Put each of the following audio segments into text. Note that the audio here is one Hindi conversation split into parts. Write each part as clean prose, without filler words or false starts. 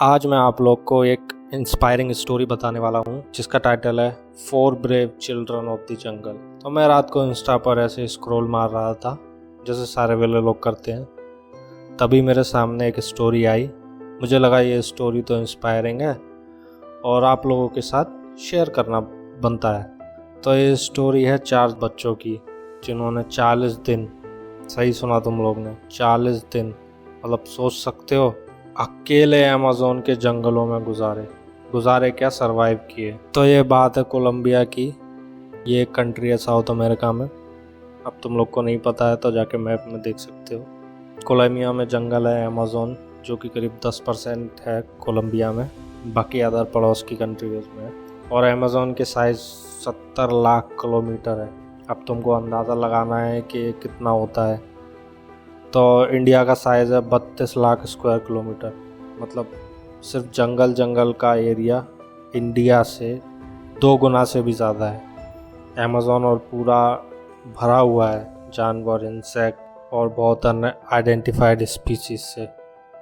आज मैं आप लोग को एक इंस्पायरिंग स्टोरी बताने वाला हूँ जिसका टाइटल है 4 brave children of the jungle. तो मैं रात को इंस्टा पर ऐसे स्क्रॉल मार रहा था जैसे सारे वेले लोग करते हैं, तभी मेरे सामने एक स्टोरी आई। मुझे लगा ये स्टोरी तो इंस्पायरिंग है और आप लोगों के साथ शेयर करना बनता है। तो ये स्टोरी है 4 बच्चों की जिन्होंने 40 दिन, सही सुना तुम लोग ने, 40 दिन, मतलब सोच सकते हो, अकेले अमेज़न के जंगलों में गुजारे क्या, सरवाइव किए। तो ये बात है कोलंबिया की। ये एक कंट्री है साउथ अमेरिका में। अब तुम लोग को नहीं पता है तो जाके मैप में देख सकते हो। कोलंबिया में जंगल है अमेज़न, जो कि करीब 10% है कोलंबिया में, बाकी अदर पड़ोस की कंट्रीज में। और अमेज़न के साइज 70 लाख किलोमीटर है। अब तुमको अंदाज़ा लगाना है कि कितना होता है। तो इंडिया का साइज़ है 32 लाख स्क्वायर किलोमीटर, मतलब सिर्फ जंगल का एरिया इंडिया से 2 गुना से भी ज़्यादा है। अमेज़न और पूरा भरा हुआ है जानवर, इंसेक्ट और बहुत अन्य आइडेंटिफाइड स्पीशीज से,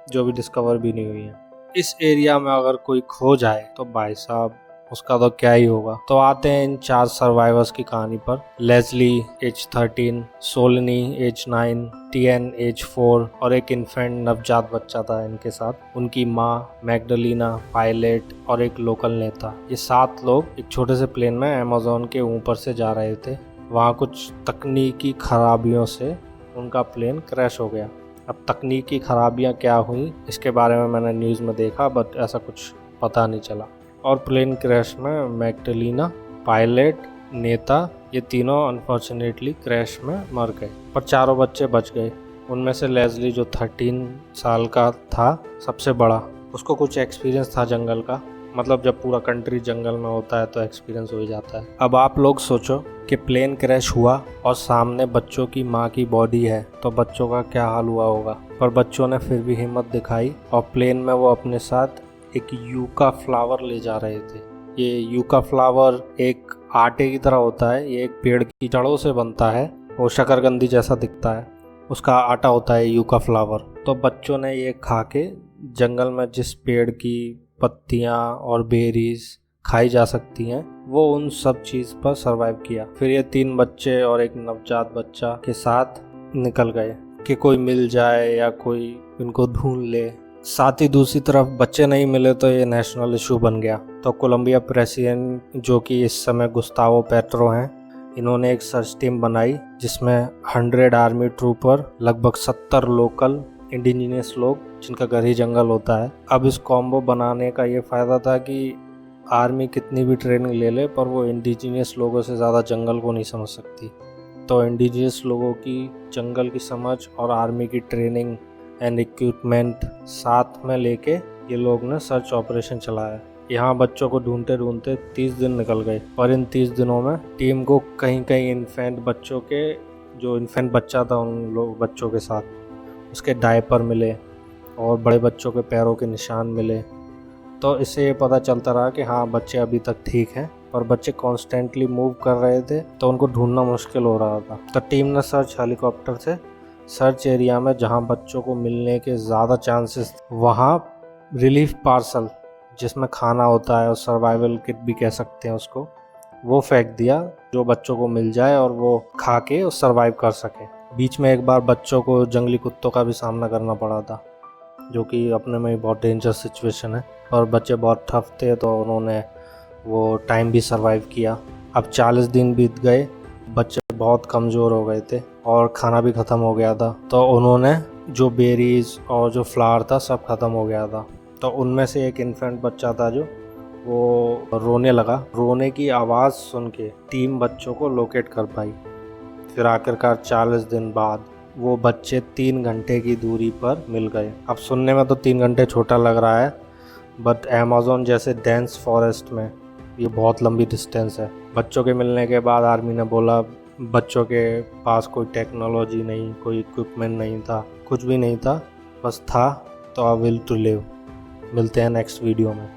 जो भी डिस्कवर भी नहीं हुई है। इस एरिया में अगर कोई खो जाए तो भाई साहब उसका तो क्या ही होगा। तो आते हैं इन 4 सर्वाइवर्स की कहानी पर। Leslie as 13, Solani as 9, टियन as 4 और एक इन्फेंट नवजात बच्चा था इनके साथ। उनकी माँ मैग्डलिना, पायलट और एक लोकल नेता। ये 7 लोग एक छोटे से प्लेन में अमेज़न के ऊपर से जा रहे थे। वहाँ कुछ तकनीकी खराबियों से उनका प्लेन क्रैश हो गया। अब तकनीकी खराबियाँ क्या हुई इसके बारे में मैंने न्यूज़ में देखा, बट ऐसा कुछ पता नहीं चला। और प्लेन क्रैश में मैग्डलिना, पायलट, नेता, ये तीनों अनफॉर्चुनेटली क्रैश में मर गए, पर 4 बच्चे बच गए। उनमें से लेस्ली जो 13 साल का था, सबसे बड़ा, उसको कुछ एक्सपीरियंस था जंगल का। मतलब जब पूरा कंट्री जंगल में होता है तो एक्सपीरियंस हो ही जाता है। अब आप लोग सोचो कि प्लेन क्रैश हुआ और सामने बच्चों की माँ की बॉडी है, तो बच्चों का क्या हाल हुआ होगा। पर बच्चों ने फिर भी हिम्मत दिखाई और प्लेन में वो अपने साथ एक यूका फ्लावर ले जा रहे थे। ये यूका फ्लावर एक आटे की तरह होता है। ये एक पेड़ की जड़ों से बनता है, वो शकरकंदी जैसा दिखता है, उसका आटा होता है यूका फ्लावर। तो बच्चों ने ये खा के जंगल में जिस पेड़ की पत्तियां और बेरीज खाई जा सकती हैं, वो उन सब चीज़ पर सरवाइव किया। फिर ये 3 बच्चे और एक नवजात बच्चा के साथ निकल गए कि कोई मिल जाए या कोई इनको ढूंढ ले। साथ ही दूसरी तरफ बच्चे नहीं मिले तो ये नेशनल इशू बन गया। तो कोलंबिया प्रेसिडेंट, जो कि इस समय गुस्तावो पेट्रो हैं, इन्होंने एक सर्च टीम बनाई जिसमें 100 आर्मी ट्रूपर, लगभग 70 लोकल इंडिजिनियस लोग जिनका घर ही जंगल होता है। अब इस कॉम्बो बनाने का ये फ़ायदा था कि आर्मी कितनी भी ट्रेनिंग ले ले पर वो इंडिजिनियस लोगों से ज़्यादा जंगल को नहीं समझ सकती। तो इंडिजिनियस लोगों की जंगल की समझ और आर्मी की ट्रेनिंग एंड इक्विपमेंट साथ में लेके ये लोग ने सर्च ऑपरेशन चलाया। यहाँ बच्चों को ढूंढते ढूंढते 30 दिन निकल गए और इन 30 दिनों में टीम को कहीं कहीं इन्फेंट बच्चों के, जो इन्फेंट बच्चा था उन लोग बच्चों के साथ, उसके डायपर मिले और बड़े बच्चों के पैरों के निशान मिले। तो इससे ये पता चलता रहा कि हाँ, बच्चे अभी तक ठीक हैं, पर बच्चे कॉन्स्टेंटली मूव कर रहे थे तो उनको ढूंढना मुश्किल हो रहा था। तो टीम ने सर्च हेलीकॉप्टर से सर्च एरिया में जहां बच्चों को मिलने के ज़्यादा चांसेस, वहां रिलीफ पार्सल जिसमें खाना होता है और सर्वाइवल किट भी कह सकते हैं उसको, वो फेंक दिया जो बच्चों को मिल जाए और वो खा के सर्वाइव कर सके। बीच में एक बार बच्चों को जंगली कुत्तों का भी सामना करना पड़ा था, जो कि अपने में ही बहुत डेंजर सिचुएशन है, और बच्चे बहुत टफ थे तो उन्होंने वो टाइम भी सर्वाइव किया। अब 40 दिन बीत गए, बच्चे बहुत कमज़ोर हो गए थे और खाना भी ख़त्म हो गया था। तो उन्होंने जो बेरीज और जो फ्लावर था सब ख़त्म हो गया था। तो उनमें से एक इन्फेंट बच्चा था जो वो रोने लगा। रोने की आवाज़ सुन के टीम बच्चों को लोकेट कर पाई। फिर आखिरकार 40 दिन बाद वो बच्चे 3 घंटे की दूरी पर मिल गए। अब सुनने में तो 3 घंटे छोटा लग रहा है, बट अमेज़न जैसे डेंस फॉरेस्ट में ये बहुत लंबी डिस्टेंस है। बच्चों के मिलने के बाद आर्मी ने बोला बच्चों के पास कोई टेक्नोलॉजी नहीं, कोई इक्विपमेंट नहीं था, कुछ भी नहीं था, बस था तो अ विल टू लिव। मिलते हैं नेक्स्ट वीडियो में।